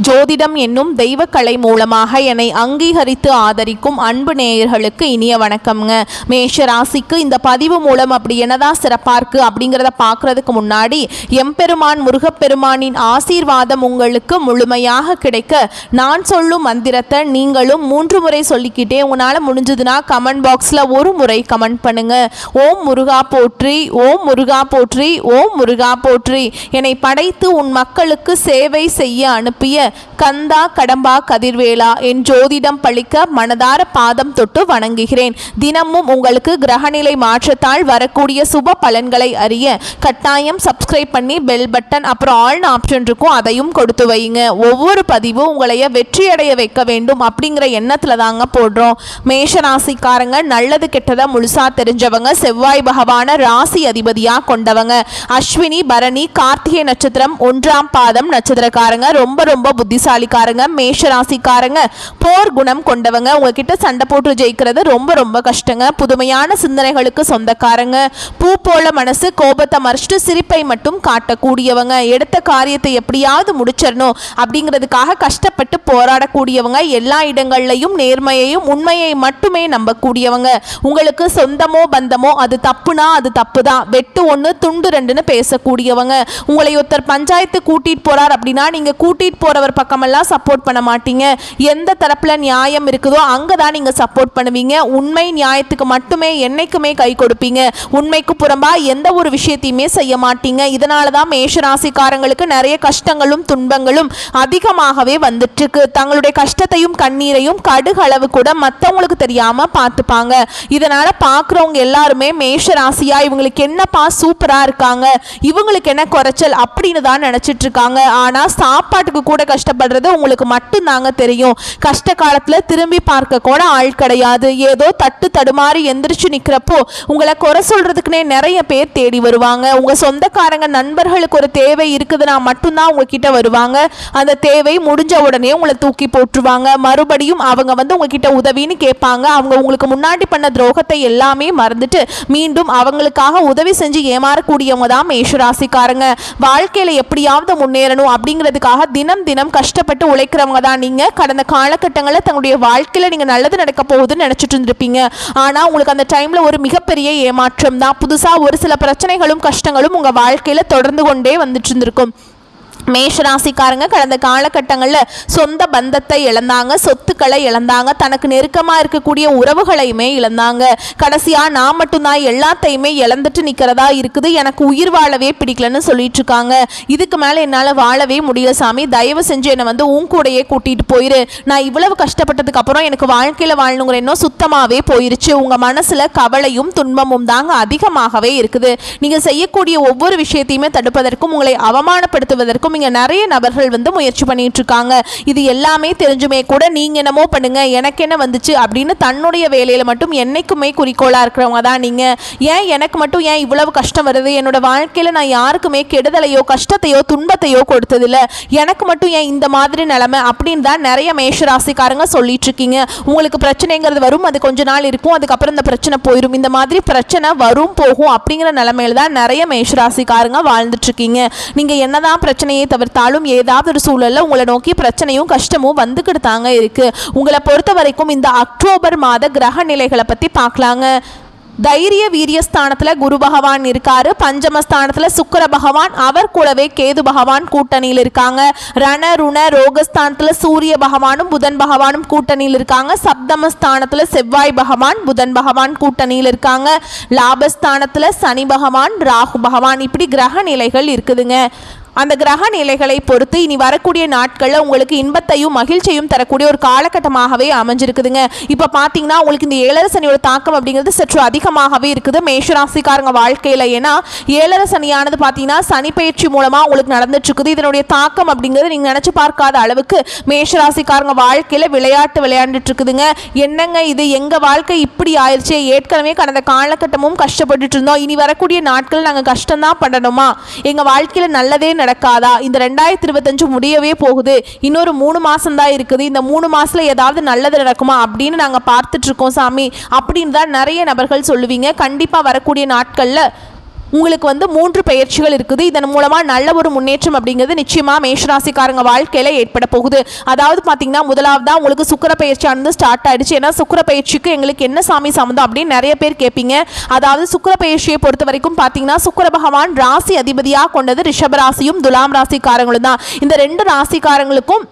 ஜோதிடம் என்னும் தெய்வக்கலை மூலமாக என்னை அங்கீகரித்து ஆதரிக்கும் அன்பு நேயர்களுக்கு இனிய வணக்கம்ங்க. மேஷ ராசிக்கு இந்த பதிவு மூலம் அப்படி என்னதான் சிறப்பாக இருக்குது அப்படிங்கிறத பார்க்குறதுக்கு முன்னாடி எம்பெருமான் முருகப்பெருமானின் ஆசீர்வாதம் உங்களுக்கு முழுமையாக கிடைக்க நான் சொல்லும் மந்திரத்தை நீங்களும் 3 முறை சொல்லிக்கிட்டே உங்களால் முடிஞ்சதுன்னா கமெண்ட் பாக்ஸில் ஒரு முறை கமெண்ட் பண்ணுங்க. ஓம் முருகா போற்றி, ஓம் முருகா போற்றி, ஓம் முருகா போற்றி. என்னை படைத்து உன் மக்களுக்கு சேவை செய்ய அனுப்பிய கந்தா கடம்பா கதிர்வேலா என் ஜோதிடம் பழிக்க மனதார பாதம் தொட்டு வணங்குகிறேன். தினமும் உங்களுக்கு கிரகநிலை மாற்றத்தால் வரக்கூடிய சுப பலன்களை அறிய கட்டாயம் சப்ஸ்கிரைப் பண்ணி பெல் பட்டன் அப்புறம் ஆல்னு ஆப்ஷன் இருக்கும், அதையும் கொடுத்து வைங்க. ஒவ்வொரு பதிவும் உங்களைய வெற்றியடைய வைக்க வேண்டும் அப்படிங்கிற எண்ணத்துல தாங்க போடுறோம். மேஷ ராசிக்காரங்க நல்லது கெட்டதை முழுசா தெரிஞ்சவங்க, செவ்வாய் பகவான ராசி அதிபதியா கொண்டவங்க. அஸ்வினி பரணி கார்த்திகை நட்சத்திரம் 1ஆம் பாதம் நட்சத்திரக்காரங்க ரொம்ப புத்திசாலிக்காரங்க. மேஷ ராசிக்காரங்க போர் குணம் கொண்டவங்க. உங்ககிட்ட சண்டை போட்டு ஜெயிக்கிறது ரொம்ப கஷ்டங்க. புதுமையான சிந்தனைகளுக்கு சொந்தக்காரங்க. பூ போல மனசு, கோபத்தை மறைச்சிட்டு சிரிப்பை மட்டும் காட்டக்கூடியவங்க. எடுத்த காரியத்தை எப்படியாவது முடிச்சிடணும் அப்படிங்கிறதுக்காக கஷ்டப்பட்டு போராடக்கூடியவங்க. எல்லா இடங்கள்லையும் நேர்மையையும் உண்மையை மட்டுமே நம்பக்கூடியவங்க. உங்களுக்கு சொந்தமோ பந்தமோ அது தப்புனா அது தப்பு தான், வெட்டு 1 துண்டு 2ன்னு பேசக்கூடியவங்க. உங்களை ஒருத்தர் பஞ்சாயத்து கூட்டிட்டு போறார் அப்படின்னா நீங்க கூட்டிட்டு போறவர் பக்கமெல்லாம் சப்போர்ட் பண்ண மாட்டீங்க. எந்த தரப்புல நியாயம் இருக்குதோ அங்கதான் நீங்க சப்போர்ட் பண்ணுவீங்க. உண்மை நியாயத்துக்கு மட்டுமே என்னைக்குமே கை கொடுப்பீங்க. உண்மைக்கு புறம்பா எந்த ஒரு விஷயத்தையுமே செய்ய மாட்டீங்க. இதனாலதான் மேஷ ராசிக்காரங்களுக்கு நிறைய கஷ்டங்களும் துன்பங்களும் அதிகமாகவே வந்துட்டு இருக்கு. தங்களுடைய கஷ்டத்தையும் கண்ணீரையும் கடுகளவு கூட மற்றவங்களுக்கு தெரியாம பார்த்துப்பாங்க. இதனால பாக்குறவங்க எல்லாருமே மேஷ ராசியா இவங்களுக்கு என்னப்பா சூப்பரா இருக்காங்க, இவங்களுக்கு என்ன குறைச்சல் அப்படின்னு தான் நினைச்சிட்டு இருக்காங்க. ஆனா சாப்பாட்டுக்கு கூட கஷ்டப்படுறது உங்களுக்கு மட்டும் தாங்க தெரியும். கஷ்ட காலத்துல திரும்பி பார்க்க கூட ஆள் கிடையாது. ஏதோ தட்டு தடுமாறி எந்திரிச்சு நிக்கிறப்போ உங்களை குறை சொல்றதுக்குன்னே நிறைய பேர் தேடி வருவாங்க. உங்க சொந்தக்காரங்க நண்பர்களுக்கு ஒரு தேவை இருக்குதுன்னா மட்டும்தான் உங்ககிட்ட வருவாங்க. அந்த தேவை முடிஞ்ச உடனே உங்களை தூக்கி போட்டுருவாங்க. மறுபடியும் அவங்க உங்ககிட்ட உதவின்னு கேட்பாங்க. அவங்க உங்களுக்கு முன்னாடி பண்ண துரோகத்தை எல்லாமே மறந்துட்டு மீண்டும் அவங்களுக்காக உதவி செஞ்சு ஏமாறக்கூடியவங்க தான் மேஷராசிக்காரங்க. வாழ்க்கையில எப்படியாவது முன்னேறணும் அப்படிங்கிறதுக்காக தினம் கஷ்டப்பட்டு உழைக்கிறவங்க தான் நீங்க. கடந்த காலகட்டங்களில் தங்களுடைய வாழ்க்கையில நீங்க நல்லது நடக்க போகுதுன்னு நினைச்சிட்டு இருந்திருப்பீங்க. ஆனா உங்களுக்கு அந்த டைம்ல ஒரு மிகப்பெரிய ஏமாற்றம் தான். புதுசா ஒரு சில பிரச்சனைகளும் கஷ்டங்களும் உங்க வாழ்க்கையில தொடர்ந்து கொண்டே வந்துட்டு இருந்திருக்கும். மேஷராசிக்காரங்க கடந்த காலகட்டங்களில் சொந்த பந்தத்தை இழந்தாங்க, சொத்துக்களை இழந்தாங்க, தனக்கு நெருக்கமாக இருக்கக்கூடிய உறவுகளையுமே இழந்தாங்க. கடைசியாக நான் மட்டும்தான் எல்லாத்தையுமே இழந்துட்டு நிற்கிறதா இருக்குது, எனக்கு உயிர் வாழவே பிடிக்கலன்னு சொல்லிட்டு இருக்காங்க. இதுக்கு மேலே என்னால் வாழவே முடியல சாமி, தயவு செஞ்சு என்னை உன் கூடையே கூட்டிகிட்டு போயிரு. நான் இவ்வளவு கஷ்டப்பட்டதுக்கு அப்புறம் எனக்கு வாழ்க்கையில் வாழணுங்கிற எண்ணம் சுத்தமாகவே போயிருச்சு. உங்கள் மனசில் கவலையும் துன்பமும் தாங்க அதிகமாகவே இருக்குது. நீங்கள் செய்யக்கூடிய ஒவ்வொரு விஷயத்தையுமே தடுப்பதற்கும் உங்களை அவமானப்படுத்துவதற்கும் இங்க நிறைய நபர்கள் முயற்சி பண்ணிட்டு இருக்காங்க. இது எல்லாமே தெரிஞ்சுமே கூட நீங்க என்னமோ பண்ணுங்க, எனக்கு என்ன வந்துச்சு அப்படின்னு தன்னுடைய வேலையில மட்டும் என்னைக்குமே குறிக்கோளா இருக்கிறவங்க தான் நீங்க. ஏன் எனக்கு மட்டும் ஏன் இவ்வளவு கஷ்டம் வருது, என்னோட வாழ்க்கையில நான் யாருக்குமே கெடுதலையோ கஷ்டத்தையோ துன்பத்தையோ கொடுத்ததில்ல, எனக்கு மட்டும் ஏன் இந்த மாதிரி நிலைமை அப்படின்னு தான் நிறைய மேஷராசிக்காரங்க சொல்லிட்டு இருக்கீங்க. உங்களுக்கு பிரச்சனைங்கிறது வரும், அது கொஞ்ச நாள் இருக்கும், அதுக்கப்புறம் இந்த பிரச்சனை போயிடும். இந்த மாதிரி பிரச்சனை வரும் போகும் அப்படிங்கிற நிலைமையில தான் நிறைய மேஷராசிக்காரங்க வாழ்ந்துட்டு இருக்கீங்க. நீங்க என்னதான் பிரச்சனையை தவிர்த்தாலும் ஏதாவது ஒரு சூழல்ல உங்களை நோக்கி பிரச்சனையும் கஷ்டமும் வந்துக்கிட்டு தாங்க இருக்கு. உங்களை பொறுத்த வரைக்கும் இந்த அக்டோபர் மாத கிரக நிலைகளை பத்தி பார்க்கலாங்க. தைரிய வீரியஸ்தானத்துல குரு பகவான் இருக்காரு. பஞ்சமஸ்தானத்துல சுக்கிர பகவான், அவர் கூடவே கேது பகவான் கூட்டணியில் இருக்காங்க. ரண ருண ரோகஸ்தானத்துல சூரிய பகவானும் புதன் பகவானும் கூட்டணியில் இருக்காங்க. சப்தமஸ்தானத்துல செவ்வாய் பகவான் புதன் பகவான் கூட்டணியில் இருக்காங்க. லாபஸ்தானத்துல சனி பகவான் ராகு பகவான், இப்படி கிரக நிலைகள் இருக்குதுங்க. அந்த கிரக நிலைகளை பொறுத்து இனி வரக்கூடிய நாட்களில் உங்களுக்கு இன்பத்தையும் மகிழ்ச்சியும் தரக்கூடிய ஒரு காலகட்டமாகவே அமைஞ்சிருக்குதுங்க. இப்போ பார்த்தீங்கன்னா உங்களுக்கு இந்த 7 சனியோட தாக்கம் அப்படிங்கிறது சற்று அதிகமாகவே இருக்குது மேஷராசிக்காரங்க வாழ்க்கையில். ஏன்னா 7 சனியானது பார்த்தீங்கன்னா சனி பயிற்சி மூலமாக உங்களுக்கு நடந்துட்டு இருக்குது. இதனுடைய தாக்கம் அப்படிங்கிறது நீங்கள் நினச்சி பார்க்காத அளவுக்கு மேஷராசிக்காரங்க வாழ்க்கையில் விளையாண்டுட்டு இருக்குதுங்க. என்னங்க இது, எங்கள் வாழ்க்கை இப்படி ஆயிடுச்சு, ஏற்கனவே கடந்த காலகட்டமும் கஷ்டப்பட்டுட்டு இருந்தோம், இனி வரக்கூடிய நாட்கள் நாங்கள் கஷ்டம்தான் பண்ணணுமா, எங்கள் வாழ்க்கையில் நல்லதே நடக்காதா, இந்த 2025 முடியவே போகுது, இன்னொரு 3 மாசம் தான் இருக்குது, இந்த 3 மாசத்துல ஏதாவது நல்லது நடக்குமா அப்படின்னு நாங்க பார்த்துட்டு இருக்கோம் சாமி அப்படின்னு தான் நிறைய நபர்கள் சொல்லுவீங்க. கண்டிப்பா வரக்கூடிய நாட்கள்ல உங்களுக்கு வந்து 3 பெயர்ச்சிகள் இருக்குது. இதன் மூலமாக நல்ல ஒரு முன்னேற்றம் அப்படிங்கிறது நிச்சயமாக மேஷராசிக்காரங்க வாழ்க்கையில் ஏற்பட போகுது. அதாவது பார்த்தீங்கன்னா முதலாவதாக உங்களுக்கு சுக்கிர பயிற்சியானது ஸ்டார்ட் ஆயிடுச்சு. ஏன்னா சுக்கிர பயிற்சிக்கு எங்களுக்கு என்ன சாமி சம்மந்தம் அப்படின்னு நிறைய பேர் கேட்பீங்க. அதாவது சுக்கிர பயிற்சியை பொறுத்த வரைக்கும் பார்த்தீங்கன்னா சுக்கிர பகவான் ராசி அதிபதியாக கொண்டது ரிஷப ராசியும் துலாம் ராசிக்காரங்களும் தான். இந்த 2 ராசிக்காரங்களுக்கும்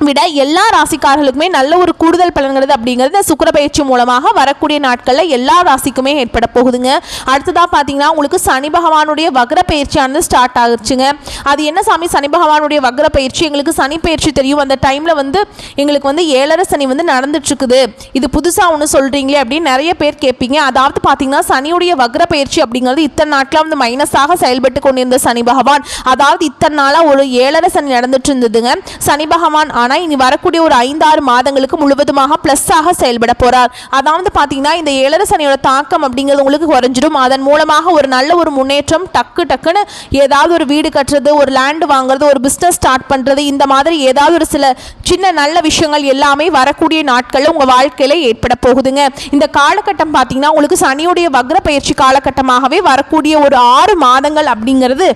விட எல்லா ராசிக்காரர்களுக்குமே நல்ல ஒரு கூடுதல் பலன்கிறது அப்படிங்கிறது சுக்கிர பயிற்சி மூலமாக வரக்கூடிய நாட்களில் எல்லா ராசிக்குமே ஏற்பட போகுதுங்க. அடுத்ததாக பார்த்தீங்கன்னா உங்களுக்கு சனி பகவானுடைய வக்ர பயிற்சியானது ஸ்டார்ட் ஆகிடுச்சுங்க. அது என்ன சாமி சனி பகவானுடைய வக்ர பயிற்சி? எங்களுக்கு சனி பயிற்சி தெரியும், அந்த டைமில் வந்து எங்களுக்கு வந்து 7.5 சனி வந்து நடந்துட்டுருக்குது, இது புதுசாக ஒன்று சொல்கிறீங்களே அப்படின்னு நிறைய பேர் கேட்பீங்க. அதாவது பார்த்தீங்கன்னா சனியுடைய வக்ர பயிற்சி அப்படிங்கிறது இத்தனை நாட்களாக வந்து மைனஸாக செயல்பட்டு கொண்டிருந்த சனி பகவான், அதாவது இத்தனை நாளாக ஒரு 7.5 சனி நடந்துட்டு இருந்ததுங்க சனி பகவான். ஆனால் இனி வரக்கூடிய ஒரு 5-6 மாதங்களுக்கு முழுவதுமாக பிளஸ்ஸாக செயல்பட போறார். அதாவது பார்த்தீங்கன்னா இந்த 7.5 சனியோட தாக்கம் அப்படிங்கிறது உங்களுக்கு குறைஞ்சிடும். அதன் மூலமாக ஒரு நல்ல ஒரு முன்னேற்றம் டக்குன்னு ஏதாவது ஒரு வீடு கட்டுறது, ஒரு லேண்ட் வாங்குறது, ஒரு பிஸ்னஸ் ஸ்டார்ட் பண்ணுறது, இந்த மாதிரி ஏதாவது ஒரு சில சின்ன நல்ல விஷயங்கள் எல்லாமே வரக்கூடிய நாட்களில் உங்கள் வாழ்க்கையில் ஏற்பட போகுதுங்க. இந்த காலகட்டம் பார்த்தீங்கன்னா உங்களுக்கு சனியுடைய வக்ர பயிற்சி காலகட்டமாகவே வரக்கூடிய ஒரு 6 மாதங்கள் அப்படிங்கிறது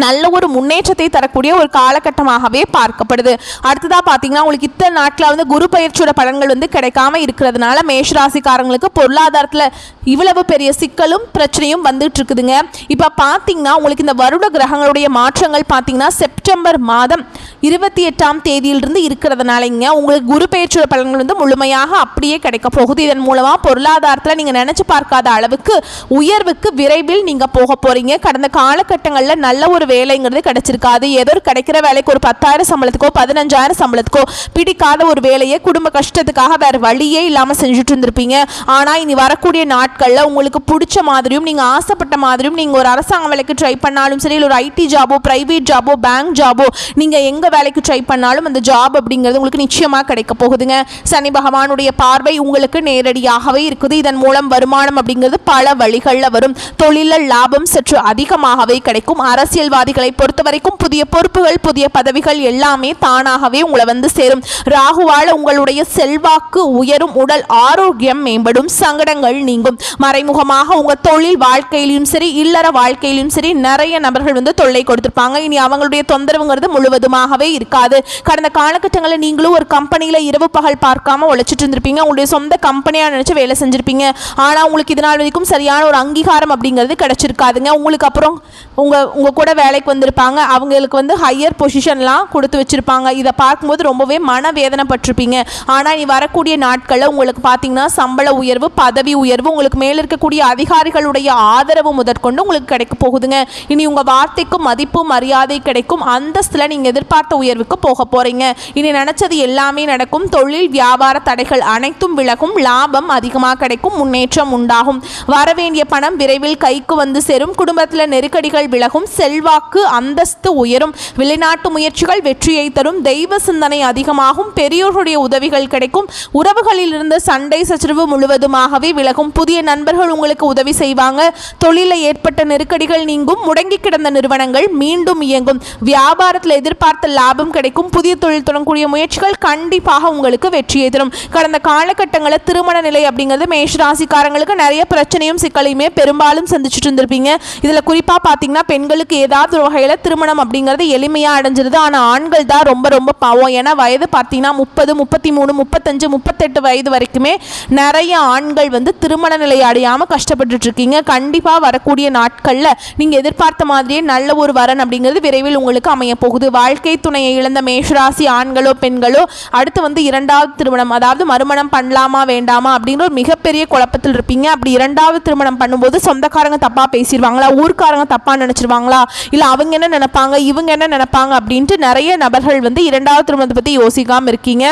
நல்ல ஒரு முன்னேற்றத்தை தரக்கூடிய ஒரு காலகட்டமாகவே பார்க்கப்படுது. அடுத்ததாக பார்த்தீங்கன்னா உங்களுக்கு இத்தனை நாட்களில் வந்து குரு பயிற்சியோட பலன்கள் வந்து கிடைக்காம இருக்கிறதுனால மேஷராசிக்காரங்களுக்கு பொருளாதாரத்தில் இவ்வளவு பெரிய சிக்கலும் பிரச்சனையும் வந்துட்டு இருக்குதுங்க. இப்போ பார்த்தீங்கன்னா உங்களுக்கு இந்த வருட கிரகங்களுடைய மாற்றங்கள் பார்த்தீங்கன்னா செப்டம்பர் மாதம் 28ஆம் தேதியிலிருந்து இருக்கிறதுனாலங்க உங்களுக்கு குரு பயிற்சியோட பலன்கள் வந்து முழுமையாக அப்படியே கிடைக்க போகுது. இதன் மூலமாக பொருளாதாரத்தில் நீங்கள் நினச்சி பார்க்காத அளவுக்கு உயர்வுக்கு விரைவில் நீங்கள் போக போகிறீங்க. கடந்த காலகட்டங்களில் நல்ல ஒரு வேலைங்கிறது கிடைச்சிருக்காது. ஏதோ கிடைக்கிற வேலைக்கு ஒரு 10,000 சம்பளத்துக்கோ 15,000 சம்பளத்துக்கோ பிடிக்காத ஒரு வேலையை குடும்ப கஷ்டத்துக்காக வேறு வழியே இல்லாமல் செஞ்சுட்டு இருந்திருப்பீங்க. ஆனால் இனி வரக்கூடிய நாட்களில் உங்களுக்கு பிடிச்ச மாதிரியும் நீங்கள் ஆசைப்பட்ட மாதிரியும் நீங்கள் ஒரு அரசாங்க வேலைக்கு ட்ரை பண்ணாலும் சரி, இல்லை ஒரு ஐடி ஜாபோ, பிரைவேட் ஜாபோ, பேங்க் ஜாபோ, நீங்கள் எங்கே வேலைக்கு ட்ரை பண்ணாலும் அந்த ஜாப் அப்படிங்கிறது உங்களுக்கு நிச்சயமாக கிடைக்க போகுதுங்க. சனி பகவானுடைய பார்வை உங்களுக்கு நேரடியாகவே இருக்குது. இதன் மூலம் வருமானம் அப்படிங்கிறது பல வழிகளில் வரும். தொழிலில் லாபம் சற்று அதிகமாகவே கிடைக்கும். அரசியல்வாதிகளை பொறுத்த வரைக்கும் புதிய பொறுப்புகள், புதிய பதவிகள் எல்லாமே தானாகவே உங்களை வந்து சேரும். ராகுவால் உங்களுடைய செல்வாக்கு உயரும், உடல் ஆரோக்கியம் மேம்படும், சங்கடங்கள் நீங்கும். மறைமுகமாக உங்கள் தொழில் வாழ்க்கையிலும் சரி, இல்லற வாழ்க்கையிலும் சரி நிறைய நபர்கள் வந்து தொல்லை கொடுத்திருப்பாங்க. இனி அவங்களுடைய தொந்தரவுங்கிறது முழுவதுமாகவே இருக்காது. கடந்த காலகட்டங்களில் நீங்களும் ஒரு கம்பெனியில் இரவு பகல் பார்க்காம உழைச்சிட்டு இருந்திருப்பீங்க. உங்களுடைய சொந்த கம்பெனியாக நினைச்சு வேலை செஞ்சிருப்பீங்க. ஆனால் உங்களுக்கு இதனால் வரைக்கும் சரியான ஒரு அங்கீகாரம் அப்படிங்கிறது கிடைச்சிருக்காதுங்க. உங்களுக்கு அப்புறம் உங்க கூட வேலைக்கு வந்திருப்பாங்க, அவங்களுக்கு வந்து ஹையர் பொசிஷன்லாம் கொடுத்து வச்சுருப்பாங்க. இதை பார்க்கும்போது ரொம்பவே மனவேதனைப்பட்டிருப்பீங்க. ஆனால் இனி வரக்கூடிய நாட்களில் உங்களுக்கு பார்த்தீங்கன்னா சம்பள உயர்வு, பதவி உயர்வு, உங்களுக்கு மேலே இருக்கக்கூடிய அதிகாரிகளுடைய ஆதரவு முதற்கொண்டு உங்களுக்கு கிடைக்க போகுதுங்க. இனி உங்கள் வார்த்தைக்கும் மதிப்பு மரியாதை கிடைக்கும். அந்தஸ்தில் நீங்கள் எதிர்பார்த்த உயர்வுக்கு போக போகிறீங்க. இனி நினச்சது எல்லாமே நடக்கும். தொழில் வியாபார தடைகள் அனைத்தும் விலகும். லாபம் அதிகமாக கிடைக்கும். முன்னேற்றம் உண்டாகும். வரவேண்டிய பணம் விரைவில் கைக்கு வந்து சேரும். குடும்பத்தில் நெருக்கடிகள் விலகும். செல்வாக்கு அந்தஸ்து உயரும். வெளிநாட்டு முயற்சிகள் வெற்றியை தரும். தெய்வ சிந்தனை அதிகமாகும். பெரியோருடைய உதவிகள் கிடைக்கும். உறவுகளில் இருந்த சண்டை சச்சரவு முழுவதுமாகவே விலகும். புதிய நண்பர்கள் உங்களுக்கு உதவி செய்வாங்க. தொழிலில் ஏற்பட்ட நெருக்கடிகள் நீங்கும். முடங்கி கிடந்த நிறுவனங்கள் மீண்டும் இயங்கும். வியாபாரத்தில் எதிர்பார்த்த லாபம் கிடைக்கும். புதிய தொழில் தொடங்கக்கூடிய முயற்சிகள் கண்டிப்பாக உங்களுக்கு வெற்றியை தரும். கடந்த காலகட்டங்களில் திருமண நிலை அப்படிங்கிறது மேஷராசிக்காரங்களுக்கு நிறைய பிரச்சனையும் சிக்கலையுமே பெரும்பாலும் சந்திச்சுட்டு இருந்திருப்பீங்க. இதில் குறிப்பாக பார்த்தீங்கன்னா பெண்களுக்கு ஏதாவது ஒரு வகையில் திருமணம் அப்படிங்கிறது எளிமையாக அடைஞ்சிருது. ஆனால் ஆண்கள் தான் ரொம்ப ரொம்ப பாவம். ஏன்னா வயது பார்த்தீங்கன்னா 30, 33, 35, 38 வயது வரைக்குமே நிறைய ஆண்கள் வந்து திருமண நிலை அடையாமல் கஷ்டப்பட்டுட்டு இருக்கீங்க. கண்டிப்பாக வரக்கூடிய நாட்களில் நீங்கள் எதிர்பார்த்த மாதிரியே நல்ல ஒரு வரன் அப்படிங்கிறது விரைவில் உங்களுக்கு அமைய போகுது. வாழ்க்கை துணையை இழந்த மேஷராசி ஆண்களோ பெண்களோ அடுத்து வந்து 2வது திருமணம், அதாவது மறுமணம் பண்ணலாமா வேண்டாமா அப்படிங்கிற ஒரு மிகப்பெரிய குழப்பத்தில் இருப்பீங்க. அப்படி 2வது திருமணம் பண்ணும்போது சொந்தக்காரங்க தப்பாக பேசிடுவாங்களா, ஊர்க்காரங்க தப்பாக நினச்சிருவாங்களா, இல்லை அவங்க என்ன நினைப்பாங்க, இவங்க என்ன நினைப்பாங்க அப்படின்ட்டு நிறைய நபர்கள் வந்து 2வது திருமணத்தை பற்றி யோசிக்காமல் இருக்கீங்க.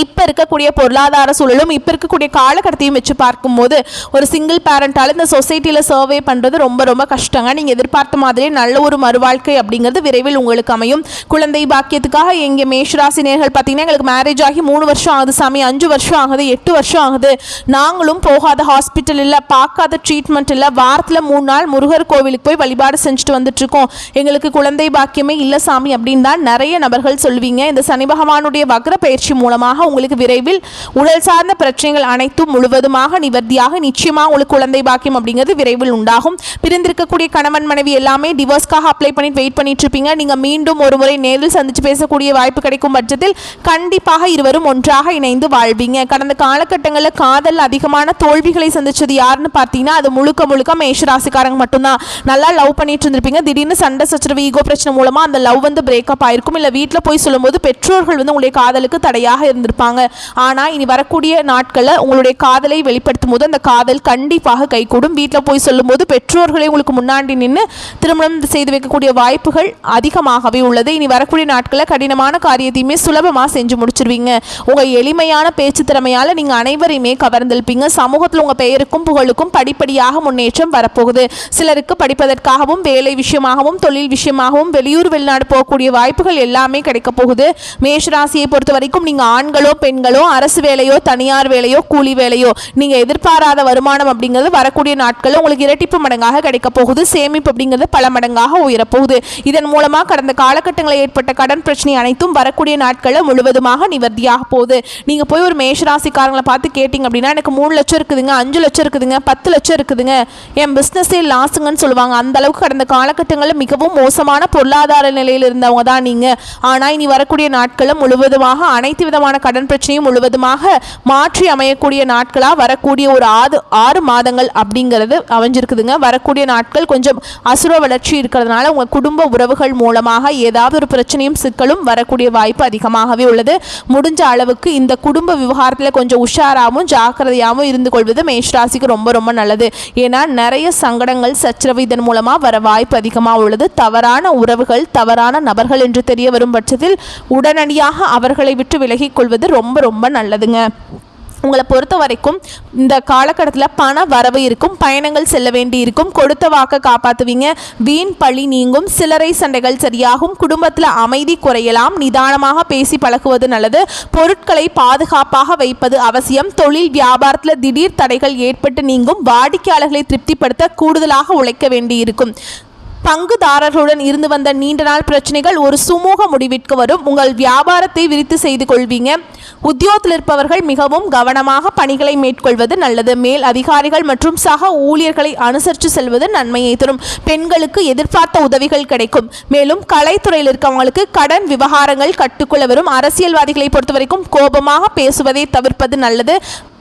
இப்போ இருக்கக்கூடிய பொருளாதார சூழலும் இப்போ இருக்கக்கூடிய காலகட்டத்தையும் வச்சு பார்க்கும்போது ஒரு சிங்கிள் பேரண்டால் இந்த சொசைட்டியில் சர்வே பண்ணுறது ரொம்ப ரொம்ப கஷ்டங்க. நீங்கள் எதிர்பார்த்த மாதிரியே நல்ல ஒரு மறுவாழ்க்கை அப்படிங்கிறது விரைவில் உங்களுக்கு அமையும். குழந்தை பாக்கியத்துக்காக எங்கள் மேஷராசி நேயர்கள் பார்த்தீங்கன்னா எங்களுக்கு மேரேஜ் ஆகி 3 வருஷம் ஆகுது சாமி, 5 வருஷம் ஆகுது, 8 வருஷம் ஆகுது, நாங்களும் போகாத ஹாஸ்பிட்டல் இல்லை, பார்க்காத ட்ரீட்மெண்ட் இல்லை, வாரத்தில் 3 நாள் முருகர் கோவிலுக்கு போய் வழிபாடு செஞ்சுட்டு வந்துட்டுருக்கோம், எங்களுக்கு குழந்தை பாக்கியமே இல்லை சாமி அப்படின்னு தான் நிறைய நபர்கள் சொல்வீங்க. இந்த சனி பகவானுடைய வக்ர பயிற்சி மூலமாக உங்களுக்கு விரைவில் உடல் சார்ந்த பிரச்சனைகள் அனைத்தும் முழுவதுமாக நிவர்த்தியாக நிச்சயமாக உங்களுக்கு குழந்தை பாக்கியம் அப்படிங்கிறது விரைவில் உண்டாகும். பிரிந்திருக்கக்கூடிய கணவன் மனைவி எல்லாமே டிவோர்ஸ்க்காக அப்ளை பண்ணிட்டு வெயிட் பண்ணிட்டு இருப்பீங்க. நீங்க மீண்டும் ஒரு முறை நேரில் சந்திச்சு பேசக்கூடிய வாய்ப்பு கிடைக்கும் பட்சத்தில் கண்டிப்பாக இருவரும் ஒன்றாக இணைந்து வாழ்வீங்க. கடந்த காலகட்டங்களில் காதல் அதிகமான தோல்விகளை சந்திச்சது யாருன்னு பார்த்தீங்கன்னா அது முழுக்க முழுக்க மேஷராசிக்காரங்க மட்டும்தான். நல்லா லவ் பண்ணிட்டு இருந்திருப்பீங்க. திடீர்னு சண்டை சச்சரவு ஈகோ பிரச்சனை மூலமா அந்த லவ் பிரேக்கப் ஆயிருக்கும். இல்லை வீட்டில் போய் சொல்லும்போது பெற்றோர்கள் உங்களுடைய காதலுக்கு தடையாக இருந்திருப்பாங்க. ஆனால் இனி வரக்கூடிய நாட்களில் உங்களுடைய காதலை வெளிப்படுத்தும் போது அந்த காதல் கண்டிப்பாக கைகூடும். வீட்டில் போய் சொல்லும்போது பெற்றோர்களை உங்களுக்கு முன்னாடி நின்று திருமணம் செய்து வைக்கக்கூடிய வாய்ப்புகள் அதிகமாகவே உள்ளது. இனி வரக்கூடிய நாட்களில் கடினமான காரியத்தையுமே சுலபமாக செஞ்சு முடிச்சிருவீங்க. உங்கள் எளிமையான பேச்சு திறமையால் நீங்கள் அனைவரையுமே கவர்ந்திருப்பீங்க. சமூகத்தில் உங்கள் பெயருக்கும் புகழுக்கும் படிப்படியாக முன்னேற்றம் வரப்போகுது. சிலருக்கு படிப்பதற்காகவும் வேலை விஷயமாகவும் தொழில் விஷயமாகவும் வெளியூர் வெளிநாடு போகக்கூடிய வாய்ப்புகள் எல்லாமே கிடைக்க போகுது. மேஷராசியை பொறுத்த வரைக்கும் நீங்கள் ஆண்களோ பெண்களோ அரசு வேலையோ தனியார் வேலையோ கூலி வேலையோ நீங்கள் எதிர்பாராத வருமானம் அப்படிங்கிறது வரக்கூடிய நாட்களில் உங்களுக்கு இரட்டிப்பு மடங்காக கிடைக்க போகுது. சேமிப்பு அப்படிங்கிறது பல மடங்காக உயரப்போகுது. இதன் மூலமாக கடந்த காலகட்டங்களில் ஏற்பட்ட கடன் பிரச்சனை அனைத்தும் வரக்கூடிய நாட்களில் முழுவதுமாக நிவர்த்தியாக போகுது. நீங்கள் போய் ஒரு மேஷராசிக்காரங்களை பார்த்து கேட்டிங்க அப்படின்னா எனக்கு 3 லட்சம் இருக்குதுங்க, 5 லட்சம் இருக்குதுங்க, 10 லட்சம் இருக்குதுங்க, என் பிஸ்னஸே லாஸுங்கன்னு சொல்லுவாங்க. அந்த அளவுக்கு கடந்த காலகட்டங்களில் மிகவும் மோசமான பொருளாதார நிலையில் இருந்தவங்க தான் நீங்கள். ஆனால் இனி வரக்கூடிய நாட்களில் முழுவதுமாக அனைத்து விதமான கடன் பிரச்சனையும் முழுவதுமாக மாற்றி அமையக்கூடிய நாட்களாக வரக்கூடிய ஒரு 6 மாதங்கள் அப்படிங்கிறது அமைஞ்சிருக்குதுங்க. வரக்கூடிய நாட்கள் கொஞ்சம் அசுர வளர்ச்சி இருக்கிறதுனால உங்கள் குடும்ப உறவுகள் மூலமாக ஏதாவது ஒரு பிரச்சனையும் சிக்கலும் வரக்கூடிய வாய்ப்பு அதிகமாகவே உள்ளது. முடிஞ்ச அளவுக்கு இந்த குடும்ப விவகாரத்தில் கொஞ்சம் உஷாராகவும் ஜாக்கிரதையாகவும் இருந்து கொள்வது மேஷராசிக்கு ரொம்ப ரொம்ப நல்லது. ஏன்னா நிறைய சங்கடங்கள் சச்சரவு இதன் மூலமாக வர வாய்ப்பு அதிகமாக உள்ளது. தவறான உறவுகள் தவறான நபர்கள் என்று தெரிய வரும் பட்சத்தில் உடனடியாக அவர்களை விட்டு விலகிக் கொள்வது ரொம்ப ரொம்ப நல்லதுங்க. உங்களை பொறுத்த வரைக்கும் இந்த காலகட்டத்தில் பண வரவு இருக்கும், பயணங்கள் செல்ல வேண்டி இருக்கும், கொடுத்த வாக்கை காப்பாற்றுவீங்க, வீண் பழி நீங்கும், சில்லறை சண்டைகள் சரியாகும், குடும்பத்தில் அமைதி குறையலாம், நிதானமாக பேசி பழகுவது நல்லது, பொருட்களை பாதுகாப்பாக வைப்பது அவசியம், தொழில் வியாபாரத்தில் திடீர் தடைகள் ஏற்பட்டு நீங்கும், வாடிக்கையாளர்களை திருப்திப்படுத்த கூடுதலாக உழைக்க வேண்டி இருக்கும். பங்குதாரர்களுடன் இருந்து வந்த நீண்ட நாள் பிரச்சனைகள் ஒரு சுமூக முடிவிற்கு வரும். உங்கள் வியாபாரத்தை விரித்து செய்து கொள்வீங்க. உத்தியோகத்தில் இருப்பவர்கள் மிகவும் கவனமாக பணிகளை மேற்கொள்வது நல்லது. மேல் அதிகாரிகள் மற்றும் சக ஊழியர்களை அனுசரித்து செல்வது நன்மையை தரும். பெண்களுக்கு எதிர்பார்த்த உதவிகள் கிடைக்கும். மேலும் கலைத்துறையில் இருக்கவங்களுக்கு கடன் விவகாரங்கள் கட்டுக்குள்ள வரும். அரசியல்வாதிகளை பொறுத்தவரைக்கும் கோபமாக பேசுவதை தவிர்ப்பது நல்லது.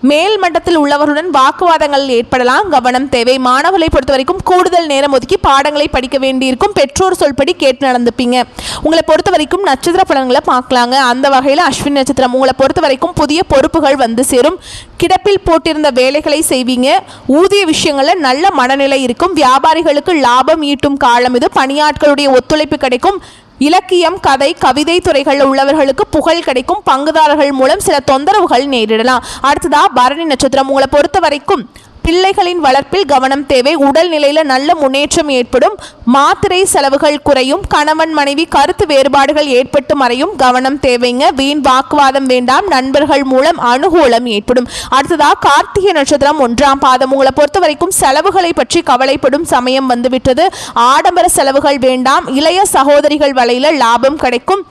மேல் மட்டத்தில் உள்ளவர்களுடன் வாக்குவாதங்கள் ஏற்படலாம், கவனம் தேவை. மாணவர்களை பொறுத்த வரைக்கும் கூடுதல் நேரம் ஒதுக்கி பாடங்களை படிக்க வேண்டியிருக்கும். பெற்றோர் சொல்படி கேட்டு நடந்துப்பீங்க. உங்களை பொறுத்த வரைக்கும் நட்சத்திர பலன்களை பார்க்கலாங்க. அந்த வகையில் அஸ்வினி நட்சத்திரம். உங்களை பொறுத்த வரைக்கும் புதிய பொறுப்புகள் வந்து சேரும். கிடப்பில் போட்டிருந்த வேலைகளை செய்வீங்க. ஊதிய விஷயங்களில் நல்ல மனநிலை இருக்கும். வியாபாரிகளுக்கு லாபம் ஈட்டும் காலம் இது. பணியாட்களுடைய ஒத்துழைப்பு கிடைக்கும். இலக்கியம் கதை கவிதை துறைகளில் உள்ளவர்களுக்கு புகழ் கிடைக்கும். பங்குதாரர்கள் மூலம் சில தொந்தரவுகள் நேரிடலாம். அடுத்ததா பரணி நட்சத்திரம். உங்களை பொறுத்த வரைக்கும் பிள்ளைகளின் வளர்ப்பில் கவனம் தேவை. உடல் நிலையில நல்ல முன்னேற்றம் ஏற்படும். மாத்திரை செலவுகள் குறையும். கணவன் மனைவி கருத்து வேறுபாடுகள் ஏற்பட்டு மறையும், கவனம் தேவைங்க. வீண் வாக்குவாதம் வேண்டாம். நண்பர்கள் மூலம் அனுகூலம் ஏற்படும். அடுத்ததா கார்த்திகை நட்சத்திரம் 1ஆம் பாதம். உங்களை பொறுத்த வரைக்கும் செலவுகளை பற்றி கவலைப்படும் சமயம் வந்துவிட்டது. ஆடம்பர செலவுகள் வேண்டாம். இளைய சகோதரிகள் வலையில லாபம் கிடைக்கும்.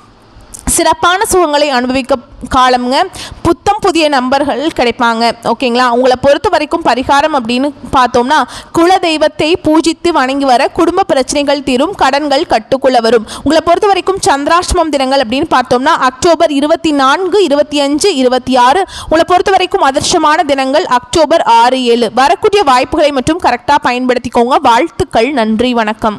சிறப்பான சுகங்களை அனுபவிக்க காலம்ங்க. புத்தம் புதிய நம்பர்கள் கிடைப்பாங்க. ஓகேங்களா. உங்களை பொறுத்த வரைக்கும் பரிகாரம் அப்படின்னு பார்த்தோம்னா குல தெய்வத்தை பூஜித்து வணங்கி வர குடும்ப பிரச்சனைகள் தீரும், கடன்கள் கட்டுக்குள்ள வரும். உங்களை பொறுத்த வரைக்கும் சந்திராஷ்டமம் தினங்கள் அப்படின்னு பார்த்தோம்னா அக்டோபர் 24, 25, 26. உங்களை பொறுத்த வரைக்கும் அதிர்ஷ்டமான தினங்கள் அக்டோபர் 6, 7. வரக்கூடிய வாய்ப்புகளை மட்டும் கரெக்டாக பயன்படுத்திக்கோங்க. வாழ்த்துக்கள். நன்றி, வணக்கம்.